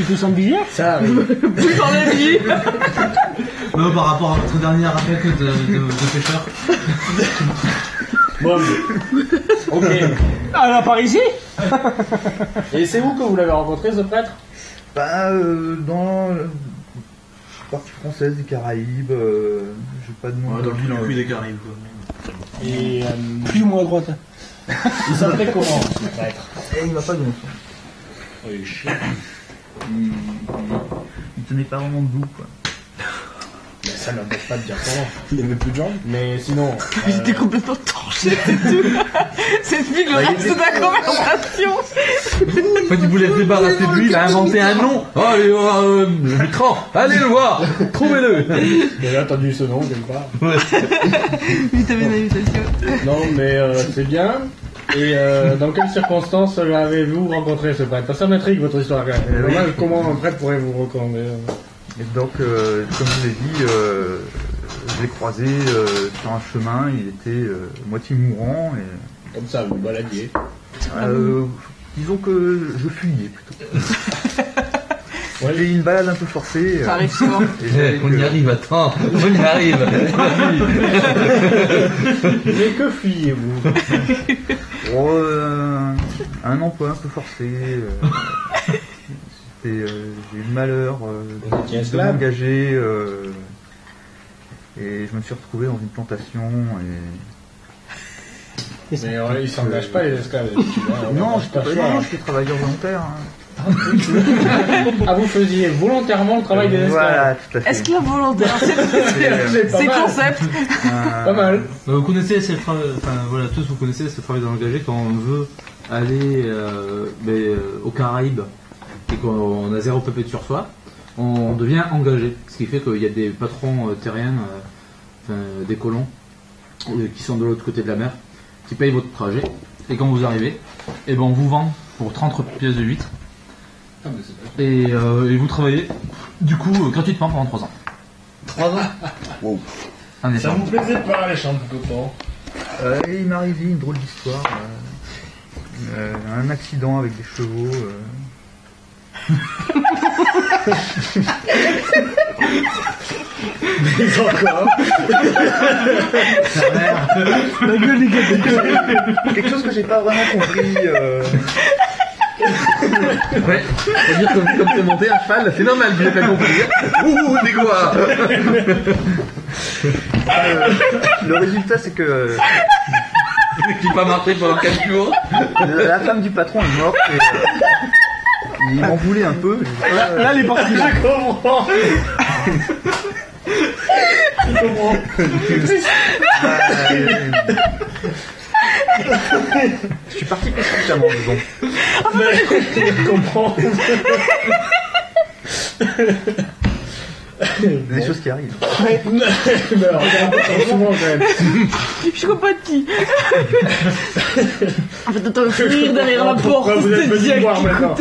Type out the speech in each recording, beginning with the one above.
Plutôt sans visière. Ça arrive. Plus dans la vie. Non, par rapport à votre dernière attaque de pêcheur. Bon, ok. Alors, par ici. Et c'est où que vous l'avez rencontré, ce prêtre? Dans la partie française des Caraïbes, j'ai pas de nom de ville. Puis des Caraïbes, quoi. Et Plus ou moins à droite. il s'appelait comment, ce prêtre? Il m'a pas de nom. Oui, chiant. Il tenait pas vraiment debout, quoi. Mais ça n'empêche pas de dire comment. Il avait plus de jambes. Mais sinon... Il était complètement torché, c'est tout. C'est fini le reste de la conversation. Quand il voulait se débarrasser de lui, il a inventé un nom. Oh, le Mitran, allez le voir, trouvez-le. J'ai entendu ce nom quelque part. Oui, t'avais une invitation. Non, mais c'est bien. Et dans quelles circonstances l'avez-vous rencontré, ce prêtre? Ça m'intrigue, votre histoire, quand même. Oui. Comment un prêtre pourrait vous recommander? Et donc, comme je vous l'ai dit, je l'ai croisé sur un chemin, il était moitié mourant. Et, Comme ça, vous baladiez. disons que je fuyais plutôt. Ouais. J'ai eu une balade un peu forcée. Ça arrive souvent. On y arrive, attends, on y arrive. Mais que fuyez-vous? Un emploi un peu forcé. J'ai eu le malheur étiez de esclave m'engager et je me suis retrouvé dans une plantation Mais ils s'engagent pas, les esclaves. Non, je suis travailleur volontaire. Hein. Ah, vous faisiez volontairement le travail des esclaves? Voilà, tout à fait. Esclave volontaire, c'est concept. Pas mal. Vous connaissez, voilà, tous vous connaissez ce travail d'engagé quand on veut aller aux Caraïbes et qu'on a zéro papier sur soi, on devient engagé. Ce qui fait qu'il y a des patrons terriens, des colons, qui sont de l'autre côté de la mer, qui payent votre trajet. Et quand vous arrivez, on vous vend pour 30 pièces de huîtres. Et vous travaillez, du coup, gratuitement pendant 3 ans. 3 ans. Wow. Un Ça échange. vous plaisait pas, les champs de coton? Et il m'est arrivé une drôle d'histoire. Un accident avec des chevaux. Mais encore. La gueule des gars. Quelque chose que j'ai pas vraiment compris. Ouais, c'est-à-dire comme c'est monté un cheval, c'est normal, j'ai pas compris. Ouh, c'est quoi? Le résultat, c'est que Qui pas marché pendant 4 jours. la femme du patron est morte et il m'en voulait un peu. Là, les parties. Je comprends. Je comprends. Je suis parti consciemment, disons. Je comprends. Des choses qui arrivent. Mais alors, souvent quand même. Je compatis. En fait, t'entends rire derrière la porte. Pourquoi vous êtes venu me voir maintenant?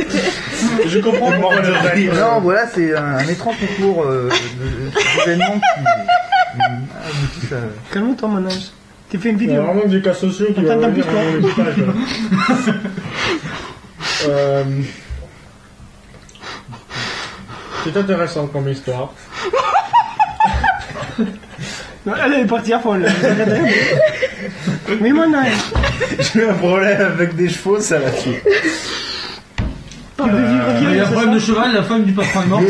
Je comprends pourquoi vous êtes venu. Non, voilà, c'est un étrange concours d'événements qui aboutissent à... Calme-toi, mon âge. T'as fait une Il y a vidéo. vraiment des cas sociaux qui vont venir à mon équipage. C'est intéressant comme histoire. Non, elle est partie à fond, là. Mais mon âge. J'ai eu un problème avec des chevaux, ça l'a tué. Il y a un problème de cheval, la femme du patron est morte.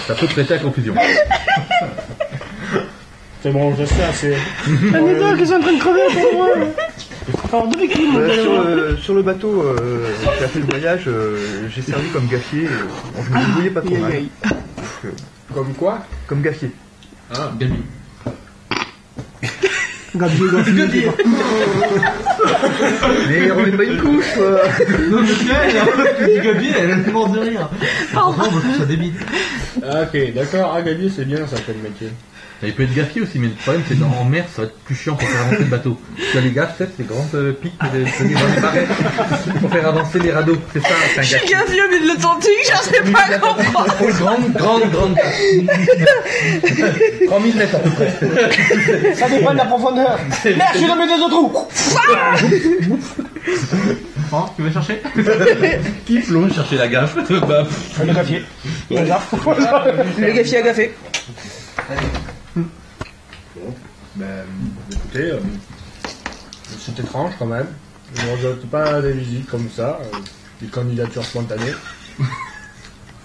Ça peut prêter à confusion. C'est bon, je sais assez. Un étoile qui sont en train de crever, pour moi. Alors, depuis qu'il sur le bateau qui a fait le voyage, j'ai servi comme gaffier. Je me débrouillais pas trop mal. Comme quoi? Comme gaffier. Ah, Gabi. Gabi. Mais remets pas une couche, quoi. Non, mais tu dis Gabi, elle est morte de rire. Pardon, je trouve ça débile. Ah, ok, d'accord. Ah, Gabi, c'est bien ça comme métier. Il peut être gaffier aussi, mais le problème c'est en mer, ça va être plus chiant pour faire avancer le bateau. Tu as les gaffes, c'est ces grandes piques dans les marais pour faire avancer les radeaux. C'est ça, c'est un Je suis gaffier. gaffée au milieu de l'Atlantique, je sais pas comprendre. Grande gaffe. 3000 mètres à peu près. Ça dépend de la profondeur. Merde, je suis dans mes deux autres trous. Oh, tu vas chercher? Qui plonge chercher la gaffe? Bah, Le gafier. Le gaffe. Le gafier agafé. Ben, écoutez, c'est étrange quand même. Je ne regrette pas des visites comme ça, des candidatures spontanées.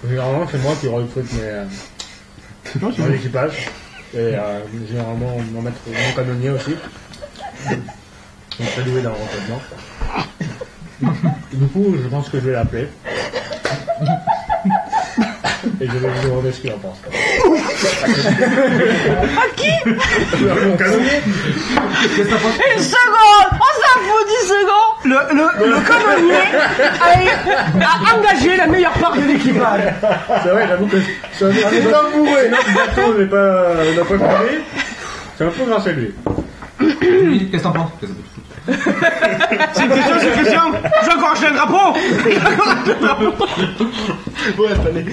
Généralement, c'est moi qui recrute mon équipage. Et généralement, mon canonnier aussi. Donc, très doué dans le recrutement. Du coup, je pense que je vais l'appeler. Et je vais lui demander ce qu'il en pense. À qui? Mon canonnier. Une seconde! On s'en fout 10 secondes! Le canonnier a engagé la meilleure part de l'équipage. C'est vrai, j'avoue que c'est un notre bateau n'a pas coulé. C'est un peu grâce à lui. Julie, qu'est-ce que t'en penses? C'est une question. J'ai encore acheté un drapeau. Ouais, fallait.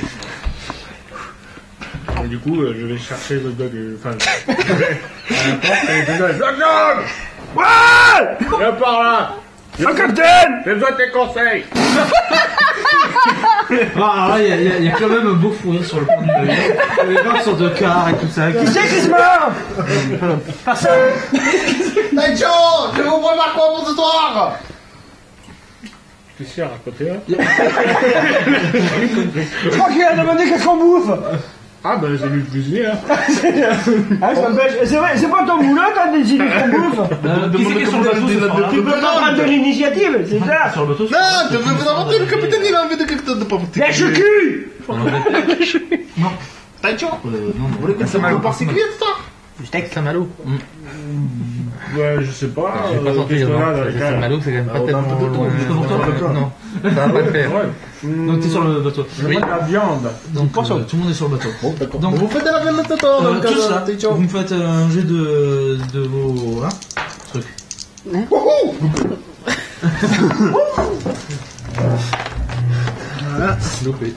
Et du coup, je vais chercher le gars du. Enfin, à la porte et le gars. Jean-Jean! Ouais. Viens par là! Un capitaine. J'ai besoin de tes conseils! Alors là, il y a quand même un beau fou rire sur le pont du navire. Les gens sur deux quarts et tout ça. Qui c'est qui se meurt? Personne. Taicho, je vous prépare quoi pour ce soir? Tu sais, à côté là? Je crois qu'il a demandé qu'est-ce qu'on bouffe. Ah, ben c'est lui le cuisinier, hein! Ah, ça m'empêche. C'est vrai, c'est pas ton boulot quand tu décides qu'on bouffe. Qui c'est qui est sur le bateau ce soir-là? Tu peux pas prendre de l'initiative, c'est ça. Sur le bateau? Non, je veux vous inventer, le capitaine il a envie de quelque chose de pas vous Lèche le cul. En Angleterre? Non. Taicho, Non, vous voulez que ça m'aille au particulier ce soir? Du steak. Saint-Malo. Ouais, je sais pas. J'ai pas senti qu'est-ce qu'on a dans les cas? Saint-Malo, c'est quand même pas un peu tellement de temps, loin. juste pour toi, Non, ça va pas le faire. Ouais. Donc t'es sur le bateau. Je veux la viande. Donc tout le monde est sur le bateau. Bon, d'accord. Donc, Vous faites la viande de Tato, dans le cas tout ça, de Taicho. vous me faites un jet de vos trucs. Voilà, loupé.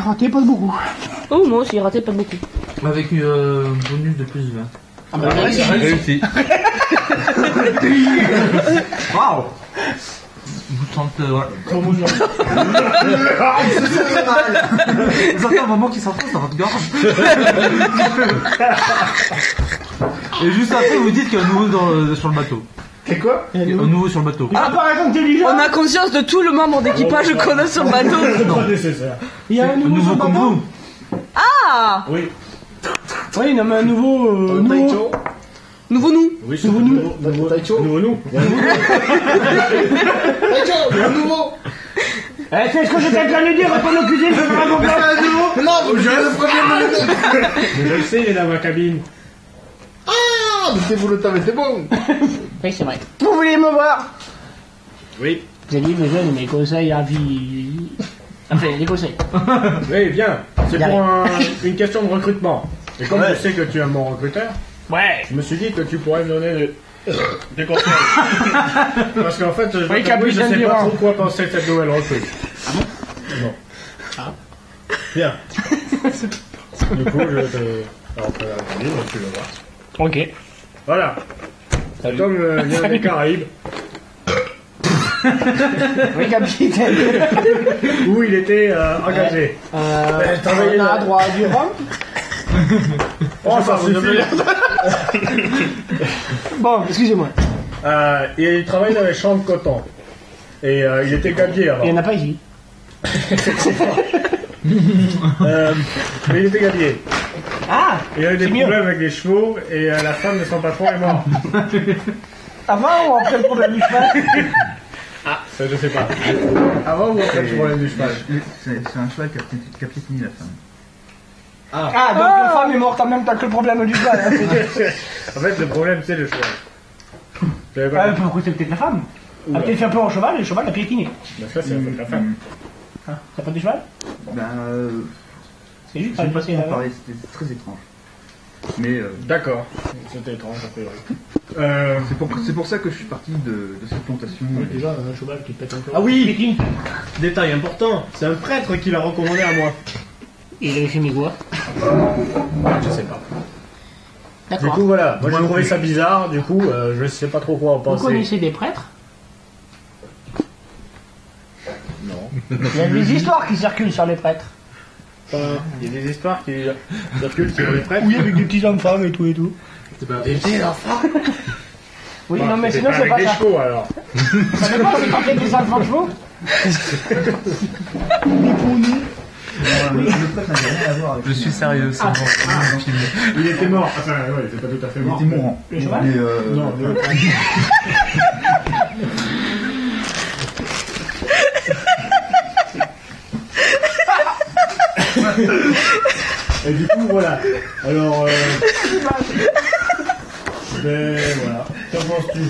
Raté pas beaucoup. Oh, moi aussi, raté pas beaucoup. Avec un bonus de plus 20. Ah bah réussi. Waouh! Vous tentez, ouais. Vous entendez un moment qui s'enfonce dans votre gorge. Et juste après, vous dites qu'il y a un nouveau sur le bateau. C'est quoi? Il y a un nouveau sur le bateau. Ah, paraît intelligent. On a conscience de tout le membre d'équipage qu'on a sur le bateau. C'est pas nécessaire. Il y a un nouveau sur le comme bateau. vous. Ah! Oui. Oui, non mais un nouveau. Taicho. Nouveau nous. Oui, c'est nouveau. Taicho. Nouveau nous. Taicho, un nouveau. Eh, c'est ce que j'étais en train de dire, répondre aux cuisines, je vais faire mon place. Non, vous le premier Mais je le sais, il est dans ma cabine. Ah, mais c'est vous le savez, c'est bon. Oui, c'est vrai. Vous voulez me voir? Oui. Vous avez besoin de mes conseils à vie. Enfin, des conseils. Oui, viens. C'est Bien. pour une question de recrutement. Et comme je sais que tu es mon recruteur, Ouais. je me suis dit que tu pourrais me donner des conseils. Parce qu'en fait, je Oui, sais capitaine pas Durand. trop quoi penser de cette nouvelle recrue. Ah bon? Non. Ah. Bien. Du coup, je vais te rentrer dans la cabine et tu le vois. Ok. Voilà. Cet homme vient des Caraïbes, Oui, capitaine. où il était engagé. travaillez On a là. droit à du rhum. Oh, ça suffit. Bon, excusez-moi. Et il travaille dans les champs de coton. Et il était gabier avant. Il n'y en a pas ici. Mais il était gabier. Ah, Il a eu des c'est mieux. problèmes avec les chevaux et la femme de son patron est morte. Avant ou après le problème du cheval? Ah, ça je sais pas. Avant ou après le problème du cheval? C'est un cheval qui a piétiné la femme. Ah, donc la femme est morte en même temps que le problème du cheval. Hein. En fait, le problème c'est le cheval. J'avais pas Ah, compris. pourquoi c'est peut-être la femme? Elle a peut-être fait peur au cheval et le cheval a piétiné. Mais ça, c'est la femme. Ah, t'as pas du cheval? Ben, C'est juste j'ai pas pas passé. trop parlé, c'était très étrange. Mais D'accord. C'était étrange, a priori. c'est pour ça que je suis parti de cette plantation. Déjà, un cheval qui pète encore. Ah oui. Piétine. Détail important, c'est un prêtre qui l'a recommandé à moi. Il avait fait mes quoi? Je sais pas. Du D'accord. coup, voilà. Moi, j'ai trouvé ça bizarre. Du coup, je sais pas trop quoi en Vous penser. connaissez des prêtres? Non. Il y a des histoires qui circulent sur les prêtres. Enfin, il y a des histoires qui circulent sur les prêtres. Oui, avec des petits hommes-femmes et tout et tout. C'est pas... Des petits enfants. Oui, Bah, non, mais sinon, c'est avec pas des ça. chevaux, alors. Ça dépend, c'est quand il y a des enfants de chevaux. Des poneys. Le prêtre n'a rien à voir avec Je suis sérieux, c'est bon. Il était mort. Enfin, ouais, il était pas tout à fait Il mort. était mourant. Le cheval Mais Non, mais... Et du coup, voilà. Alors, ben voilà. Qu'en penses-tu?